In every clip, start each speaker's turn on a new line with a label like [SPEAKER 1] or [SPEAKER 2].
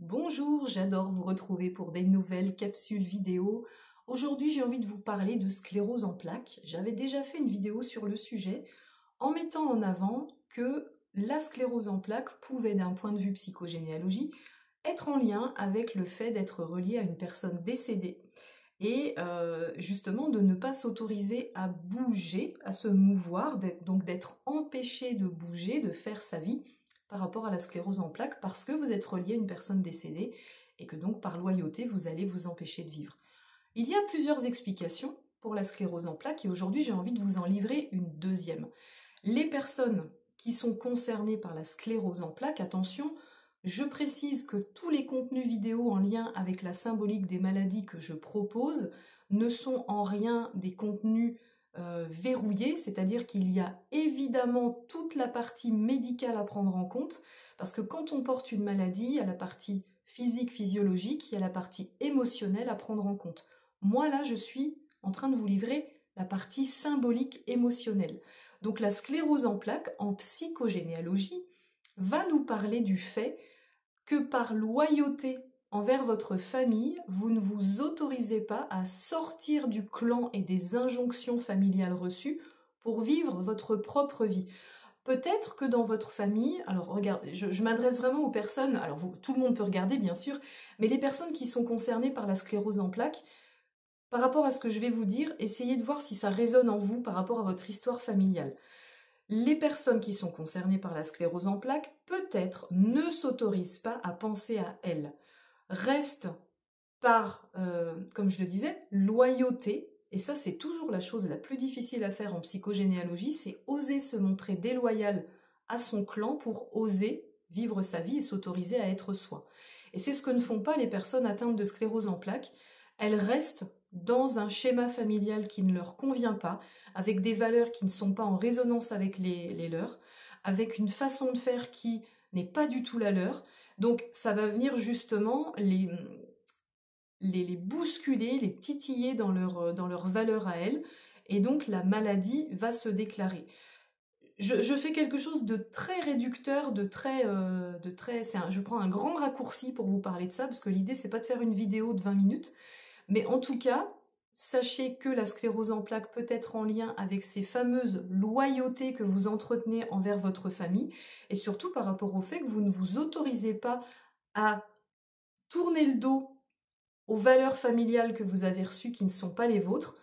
[SPEAKER 1] Bonjour, j'adore vous retrouver pour des nouvelles capsules vidéo. Aujourd'hui, j'ai envie de vous parler de sclérose en plaques. J'avais déjà fait une vidéo sur le sujet en mettant en avant que la sclérose en plaques pouvait, d'un point de vue psychogénéalogie, être en lien avec le fait d'être relié à une personne décédée et justement de ne pas s'autoriser à bouger, à se mouvoir, donc d'être empêché de bouger, de faire sa vie par rapport à la sclérose en plaques parce que vous êtes relié à une personne décédée et que donc par loyauté vous allez vous empêcher de vivre. Il y a plusieurs explications pour la sclérose en plaques et aujourd'hui j'ai envie de vous en livrer une deuxième. Les personnes qui sont concernées par la sclérose en plaques, attention, je précise que tous les contenus vidéo en lien avec la symbolique des maladies que je propose ne sont en rien des contenus verrouillés, c'est-à-dire qu'il y a évidemment toute la partie médicale à prendre en compte, parce que quand on porte une maladie, il y a la partie physique, physiologique, il y a la partie émotionnelle à prendre en compte. Moi là, je suis en train de vous livrer la partie symbolique émotionnelle. Donc la sclérose en plaques, en psychogénéalogie, va nous parler du fait que par loyauté envers votre famille, vous ne vous autorisez pas à sortir du clan et des injonctions familiales reçues pour vivre votre propre vie. Peut-être que dans votre famille, alors regardez, je m'adresse vraiment aux personnes, alors tout le monde peut regarder bien sûr, mais les personnes qui sont concernées par la sclérose en plaques, par rapport à ce que je vais vous dire, essayez de voir si ça résonne en vous par rapport à votre histoire familiale. Les personnes qui sont concernées par la sclérose en plaques, peut-être, ne s'autorisent pas à penser à elles. Restent par, comme je le disais, loyauté, et ça c'est toujours la chose la plus difficile à faire en psychogénéalogie, c'est oser se montrer déloyal à son clan pour oser vivre sa vie et s'autoriser à être soi. Et c'est ce que ne font pas les personnes atteintes de sclérose en plaques. Elles restent dans un schéma familial qui ne leur convient pas, avec des valeurs qui ne sont pas en résonance avec les leurs, avec une façon de faire qui n'est pas du tout la leur. Donc ça va venir justement les bousculer, les titiller dans leur valeur à elles, et donc la maladie va se déclarer. Je fais quelque chose de très réducteur, je prends un grand raccourci pour vous parler de ça, parce que l'idée c'est pas de faire une vidéo de 20 minutes, mais en tout cas, sachez que la sclérose en plaques peut être en lien avec ces fameuses loyautés que vous entretenez envers votre famille, et surtout par rapport au fait que vous ne vous autorisez pas à tourner le dos aux valeurs familiales que vous avez reçues qui ne sont pas les vôtres.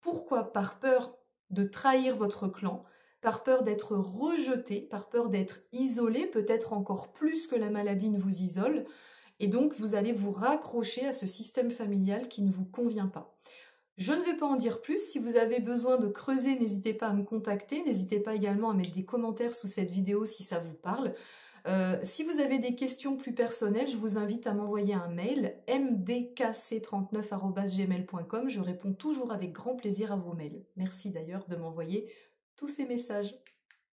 [SPEAKER 1] Pourquoi? Par peur de trahir votre clan, par peur d'être rejeté, par peur d'être isolé, peut-être encore plus que la maladie ne vous isole, et donc vous allez vous raccrocher à ce système familial qui ne vous convient pas. Je ne vais pas en dire plus. Si vous avez besoin de creuser, n'hésitez pas à me contacter. N'hésitez pas également à mettre des commentaires sous cette vidéo si ça vous parle. Si vous avez des questions plus personnelles, je vous invite à m'envoyer un mail mdkc39@gmail.com. Je réponds toujours avec grand plaisir à vos mails. Merci d'ailleurs de m'envoyer tous ces messages.